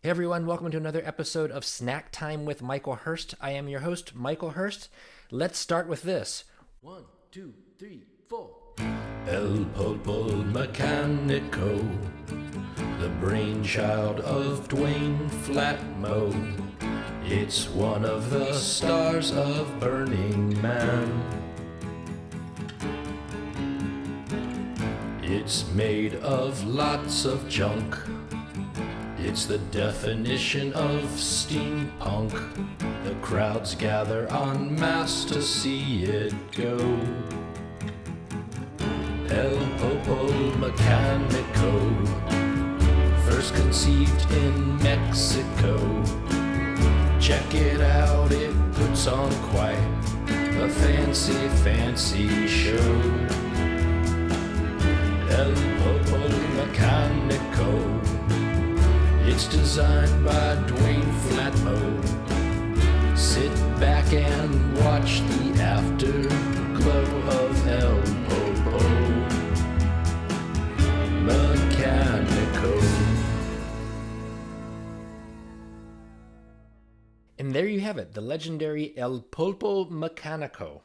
Hey everyone, welcome to another episode of Snack Time with Michael Hearst. I am your host, Michael Hearst. Let's start with this. 1, 2, 3, 4. El Pulpo Mecanico, the brainchild of Dwayne Flatmo. It's one of the stars of Burning Man. It's made of lots of junk. It's the definition of steampunk. The crowds gather en masse to see it go. El Popo Mecanico, first conceived in Mexico. Check it out, it puts on quite a fancy show. El Popo Mecanico, it's designed by Dwayne Flatmo. Sit back and watch the afterglow of El Popo Mecanico. And there you have it, the legendary El Pulpo Mecanico,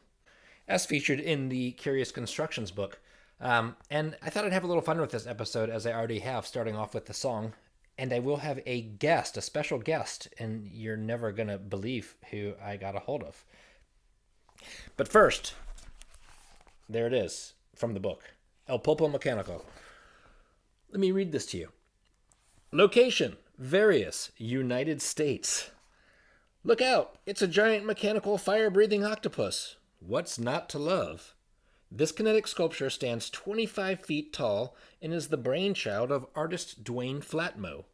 as featured in the Curious Constructions book. And I thought I'd have a little fun with this episode, as I already have, starting off with the song. And I will have a guest, a special guest, and you're never going to believe who I got a hold of. But first, there it is, from the book, El Pulpo Mecanico. Let me read this to you. Location, various United States. Look out, it's a giant mechanical fire-breathing octopus. What's not to love? This kinetic sculpture stands 25 feet tall and is the brainchild of artist Dwayne Flatmo.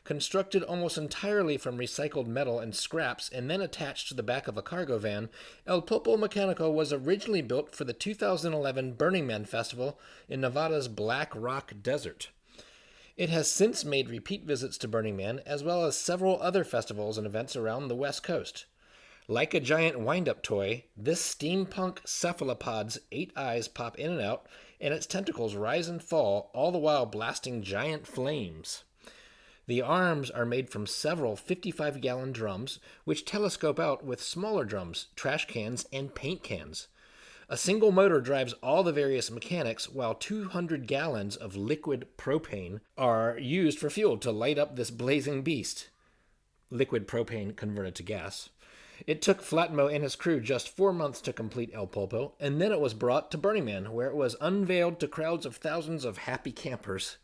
Constructed almost entirely from recycled metal and scraps and then attached to the back of a cargo van, El Pulpo Mecanico was originally built for the 2011 Burning Man Festival in Nevada's Black Rock Desert. It has since made repeat visits to Burning Man, as well as several other festivals and events around the West Coast. Like a giant wind-up toy, this steampunk cephalopod's 8 eyes pop in and out, and its tentacles rise and fall, all the while blasting giant flames. The arms are made from several 55-gallon drums, which telescope out with smaller drums, trash cans, and paint cans. A single motor drives all the various mechanics, while 200 gallons of liquid propane are used for fuel to light up this blazing beast. Liquid propane converted to gas. It took Flatmo and his crew just 4 months to complete El Pulpo, and then it was brought to Burning Man, where it was unveiled to crowds of thousands of happy campers.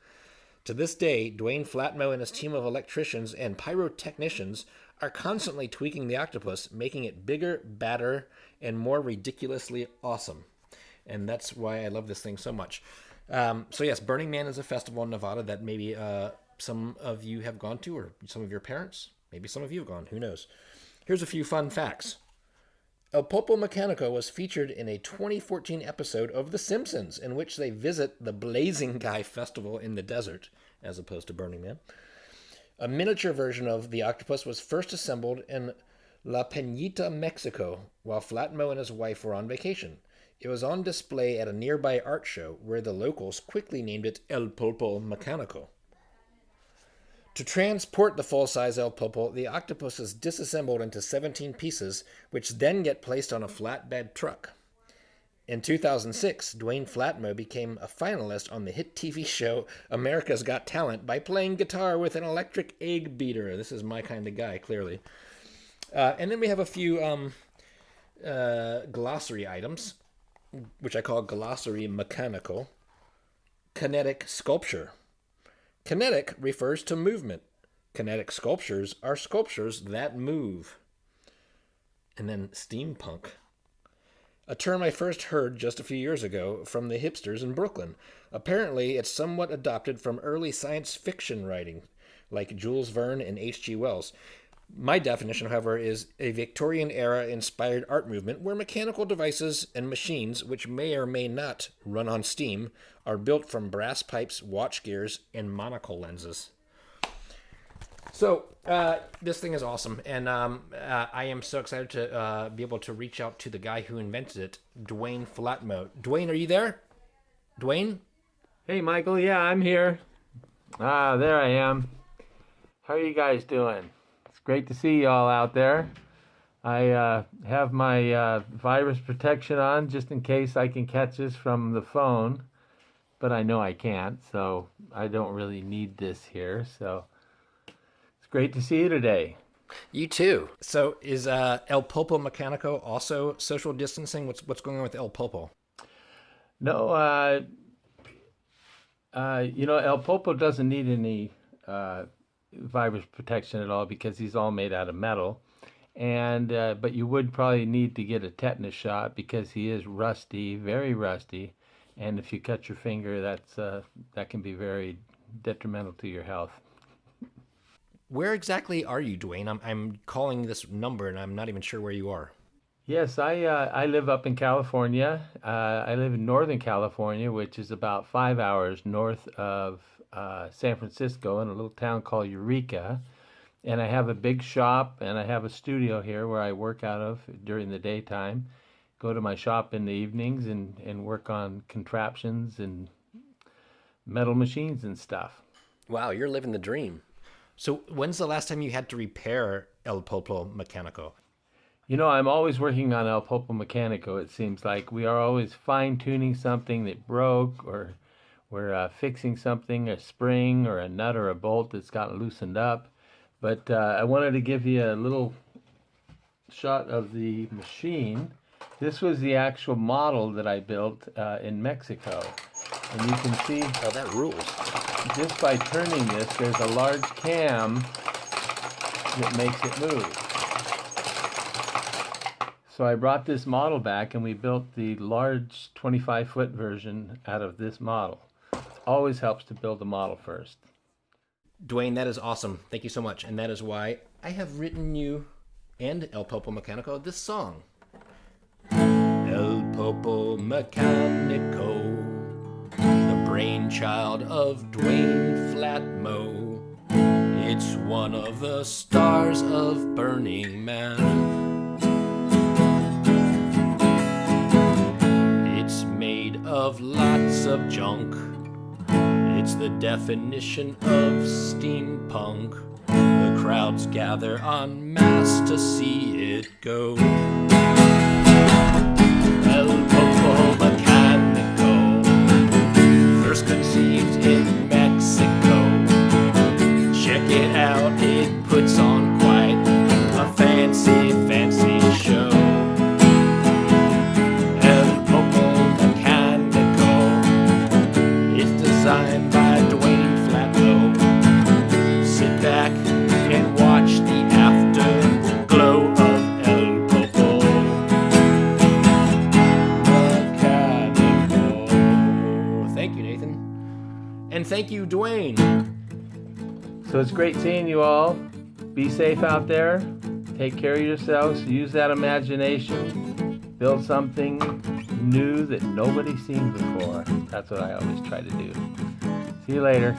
To this day, Dwayne Flatmo and his team of electricians and pyrotechnicians are constantly tweaking the octopus, making it bigger, badder, and more ridiculously awesome. And that's why I love this thing so much. So yes, Burning Man is a festival in Nevada that maybe some of you have gone to, or some of your parents. Maybe some of you have gone. Who knows? Here's a few fun facts. El Pulpo Mecanico was featured in a 2014 episode of The Simpsons, in which they visit the Blazing Guy Festival in the desert, as opposed to Burning Man. A miniature version of the octopus was first assembled in La Peñita, Mexico, while Flatmo and his wife were on vacation. It was on display at a nearby art show, where the locals quickly named it El Pulpo Mecanico. To transport the full-size El Pulpo, the octopus is disassembled into 17 pieces, which then get placed on a flatbed truck. In 2006, Dwayne Flatmo became a finalist on the hit TV show America's Got Talent by playing guitar with an electric egg beater. This is my kind of guy, clearly. And then we have a few glossary items, which I call glossary mechanical. Kinetic sculpture. Kinetic refers to movement. Kinetic sculptures are sculptures that move. And then steampunk. A term I first heard just a few years ago from the hipsters in Brooklyn. Apparently, it's somewhat adopted from early science fiction writing, like Jules Verne and H.G. Wells. My definition, however, is a Victorian-era inspired art movement where mechanical devices and machines, which may or may not run on steam, are built from brass pipes, watch gears, and monocle lenses. So this thing is awesome, and I am so excited to be able to reach out to the guy who invented it, Dwayne Flatmo. Dwayne, are you there? Dwayne? Hey, Michael. Yeah, I'm here. There I am. How are you guys doing? It's great to see you all out there. I have my virus protection on just in case I can catch this from the phone, but I know I can't, so I don't really need this here. So it's great to see you today. You too. So is El Pulpo Mecanico also social distancing? What's going on with El Pulpo? No, El Popo doesn't need any virus protection at all because he's all made out of metal. And but you would probably need to get a tetanus shot because he is rusty, very rusty. And if you cut your finger, that can be very detrimental to your health. Where exactly are you, Dwayne? I'm calling this number and I'm not even sure where you are. Yes, I live up in California. I live in Northern California, which is about 5 hours north of San Francisco, in a little town called Eureka. And I have a big shop and I have a studio here where I work out of during the daytime. Go to my shop in the evenings and work on contraptions and metal machines and stuff. Wow, you're living the dream. So when's the last time you had to repair El Pulpo Mecanico? I'm always working on El Pulpo Mecanico, it seems like. We are always fine-tuning something that broke, or we're fixing something, a spring or a nut or a bolt that's got loosened up. But I wanted to give you a little shot of the machine. This was the actual model that I built in Mexico. And you can see... Oh, that rules. Just by turning this, there's a large cam that makes it move. So I brought this model back and we built the large 25-foot version out of this model. It always helps to build the model first. Dwayne, that is awesome. Thank you so much. And that is why I have written you and El Pulpo Mecanico this song. El Pulpo Mecanico, the brainchild of Dwayne Flatmo. It's one of the stars of Burning Man. It's made of lots of junk. It's the definition of steampunk. The crowds gather en masse to see it go. El Pulpo Mecanico, first conceived in Mexico. Check it out, it puts on quite a fancy show. El Pulpo Mecanico is designed by Dwayne Flatmo. Sit back and watch the afterglow of El Pulpo Mecanico. Thank you, Nathan. And thank you, Dwayne. So it's great seeing you all. Be safe out there. Take care of yourselves. Use that imagination. Build something new that nobody's seen before. That's what I always try to do. See you later.